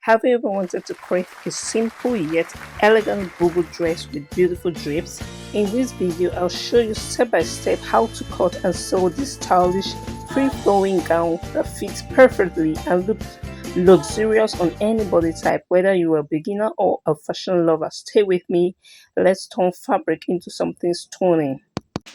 Have you ever wanted to create a simple yet elegant Bubu dress with beautiful drapes? In this video, I'll show you step by step how to cut and sew this stylish free-flowing gown that fits perfectly and looks luxurious on any body type, whether you are a beginner or a fashion lover. Stay with me. Let's turn fabric into something stunning.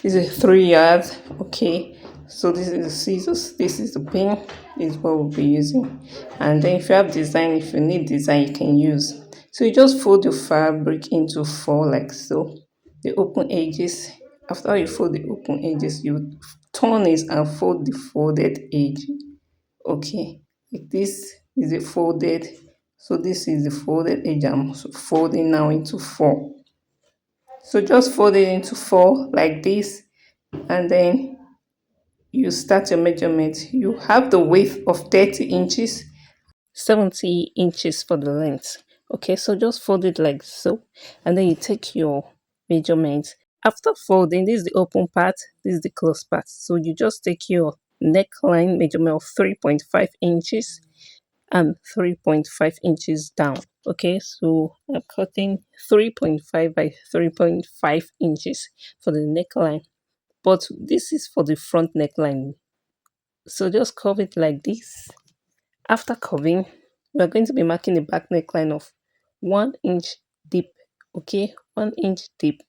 This is 3 yards. Okay, so this is the scissors, this is the pin, this is what we'll be using. And then if you have design, if you need design, you can use. So you just fold your fabric into four like so, the open edges. After you fold the open edges, you turn it and fold the folded edge. Okay, like this is the folded, so this is the folded edge. I'm folding now into four. So just fold it into four like this, and then you start your measurement. You have the width of 30 inches, 70 inches for the length. Okay, so just fold it like so, and then you take your measurement. After folding, this is the open part, this is the closed part. So you just take your neckline measurement of 3.5 inches and 3.5 inches down. Okay, so I'm cutting 3.5 by 3.5 inches for the neckline, but this is for the front neckline. So just curve it like this. After curving, we're going to be marking the back neckline of 1 inch deep. Okay, 1 inch deep,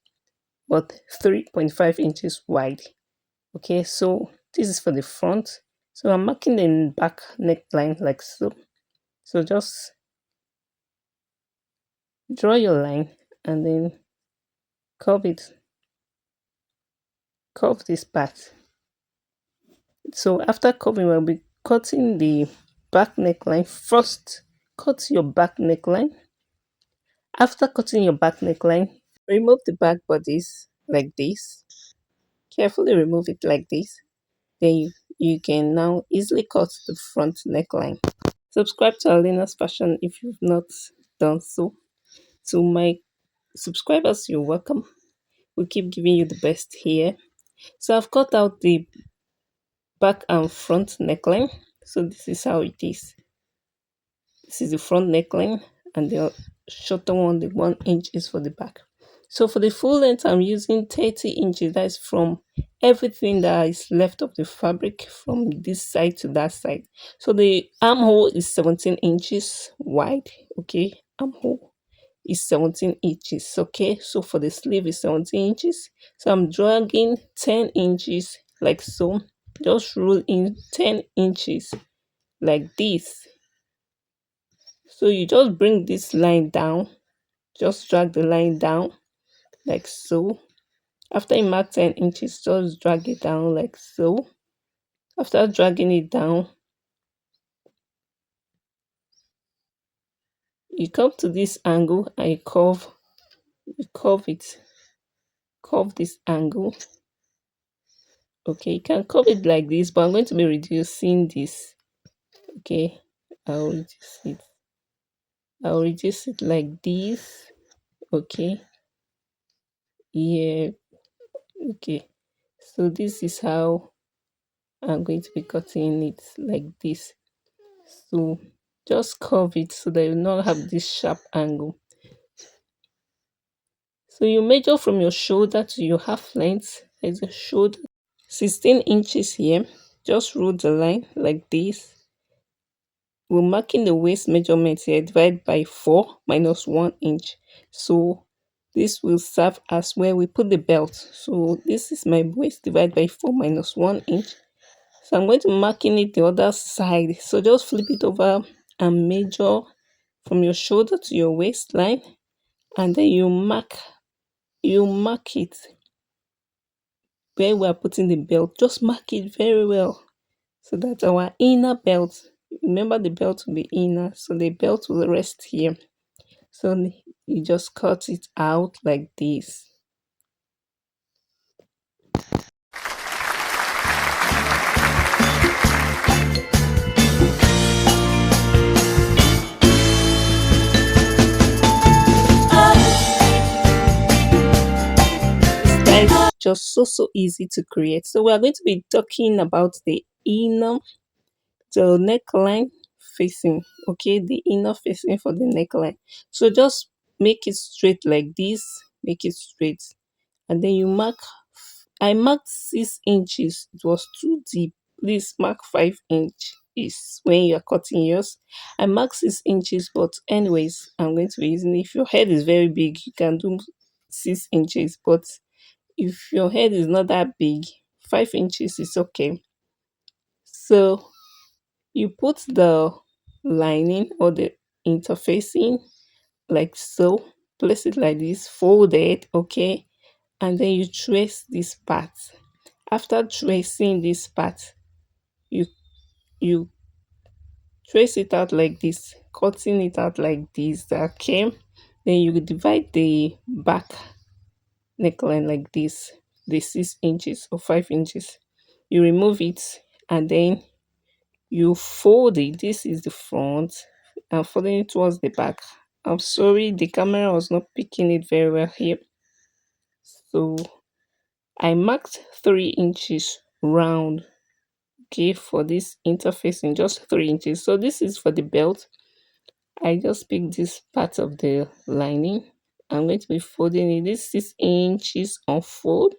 but 3.5 inches wide. Okay, so this is for the front. So I'm marking the back neckline like so. So just draw your line and then curve it, curve this part. So after curving, we'll be cutting the back neckline. First, cut your back neckline. After cutting your back neckline, remove the back bodies like this. Carefully remove it like this. Then you can now easily cut the front neckline. Subscribe to Alina's Fashion if you've not done so. To my subscribers, you're welcome. We keep giving you the best here. So I've cut out the back and front neckline. So this is how it is. This is the front neckline, and the shorter one, the 1 inch, is for the back. So for the full length, I'm using 30 inches. That's from everything that is left of the fabric from this side to that side. So the armhole is 17 inches wide. Okay, armhole is 17 inches. Okay, so for the sleeve is 17 inches. So I'm dragging 10 inches like so. Just roll in 10 inches like this. So you just bring this line down, just drag the line down like so. After you mark 10 inches, just drag it down like so. After dragging it down, you come to this angle and you curve it, curve this angle. Okay, you can curve it like this, but I'm going to be reducing this. Okay, I'll reduce it like this. Okay, yeah, okay, so this is how I'm going to be cutting it like this. So just curve it so that you not have this sharp angle. So you measure from your shoulder to your half length. There's a shoulder 16 inches here. Just roll the line like this. We're marking the waist measurement here. Divide by 4 minus 1 inch. So this will serve as where we put the belt. So this is my waist. Divide by 4 minus 1 inch. So I'm going to marking it the other side. So just flip it over and measure from your shoulder to your waistline, and then you mark it where we are putting the belt. Just mark it very well so that our inner belt, remember the belt will be inner, so the belt will rest here. So you just cut it out like this. It's just so easy to create. So we are going to be talking about the inner, the neckline facing, okay, the inner facing for the neckline. So just make it straight like this, make it straight, and then you mark. I marked 6 inches, it was too deep. Please mark 5 inches when you are cutting yours. I marked 6 inches, but anyways, I'm going to be using, if your head is very big, you can do 6 inches, but if your head is not that big, 5 inches is okay. So you put the lining or the interfacing like so, place it like this, fold it, okay, and then you trace this part. After tracing this part, you you trace it out like this, cutting it out like this, okay. Then you divide the back neckline like this, the 6 inches or 5 inches. You remove it, and then you fold it. This is the front, and folding it towards the back. I'm sorry, the camera was not picking it very well here. So I marked 3 inches round, okay, for this interfacing, just 3 inches. So this is for the belt. I just picked this part of the lining. I'm going to be folding it. This 6 inches unfold.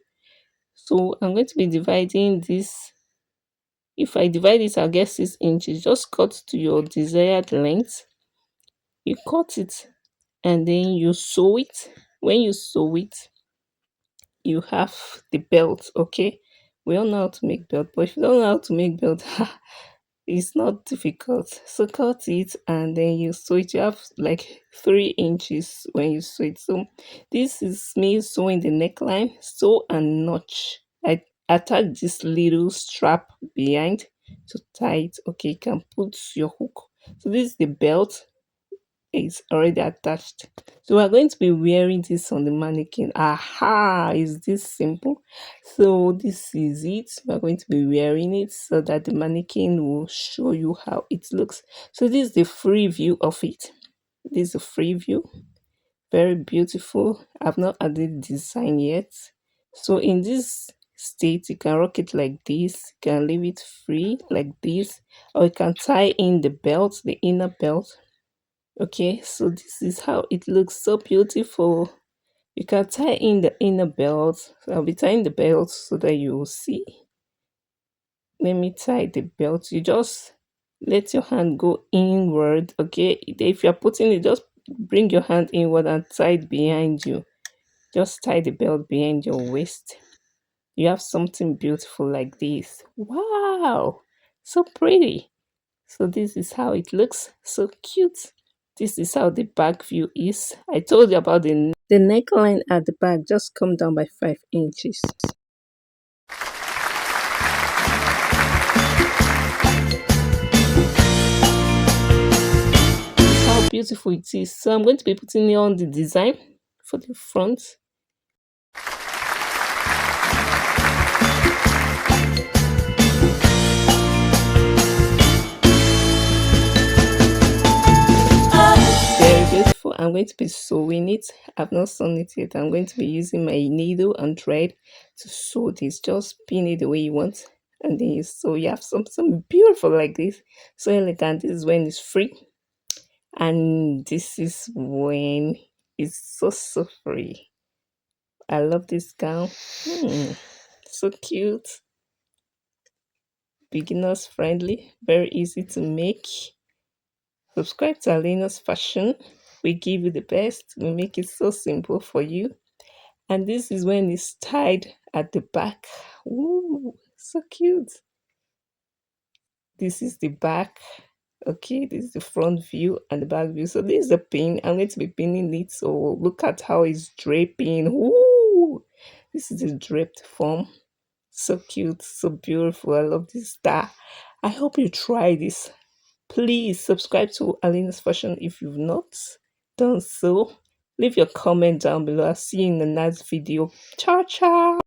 So I'm going to be dividing this. If I divide it, I'll get 6 inches. Just cut to your desired length. You cut it, and then you sew it. When you sew it, you have the belt, okay. We all know how to make belt, but if you don't know how to make belt, it's not difficult. So cut it, and then you sew it. You have like 3 inches when you sew it. So this is me sewing the neckline. Sew and notch. I attach this little strap behind to tie it, okay. You can put your hook. So this is the belt, is already attached. So we're going to be wearing this on the mannequin. Aha, is this simple? So this is it. We're going to be wearing it so that the mannequin will show you how it looks. So this is the free view of it. This is a free view. Very beautiful. I've not added design yet. So in this state, you can rock it like this. You can leave it free like this, or you can tie in the belt, the inner belt. Okay, so this is how it looks, so beautiful. You can tie in the inner belt. So I'll be tying the belt so that you will see. Let me tie the belt. You just let your hand go inward, okay. If you're putting it, just bring your hand inward and tie it behind you. Just tie the belt behind your waist. You have something beautiful like this. Wow, so pretty. So this is how it looks, so cute. This is how the back view is. I told you about the neckline at the back, just come down by 5 inches. How beautiful it is. So I'm going to be putting on the design for the front. Very beautiful. I'm going to be sewing it. I've not sewn it yet. I'm going to be using my needle and thread to sew this. Just pin it the way you want, and then you sew. You have something beautiful like this. So elegant. This is when it's free, and this is when it's so free. I love this gown. So cute, beginners friendly, very easy to make. Subscribe to Alina's Fashion. We give you the best. We make it so simple for you. And this is when it's tied at the back. Ooh, so cute. This is the back. Okay, this is the front view and the back view. So this is the pin. I'm going to be pinning it. So look at how it's draping. Ooh, this is the draped form. So cute, so beautiful. I love this star. I hope you try this. Please subscribe to Alina's Fashion if you've not done so. Leave your comment down below. I'll see you in the next video. Ciao, ciao.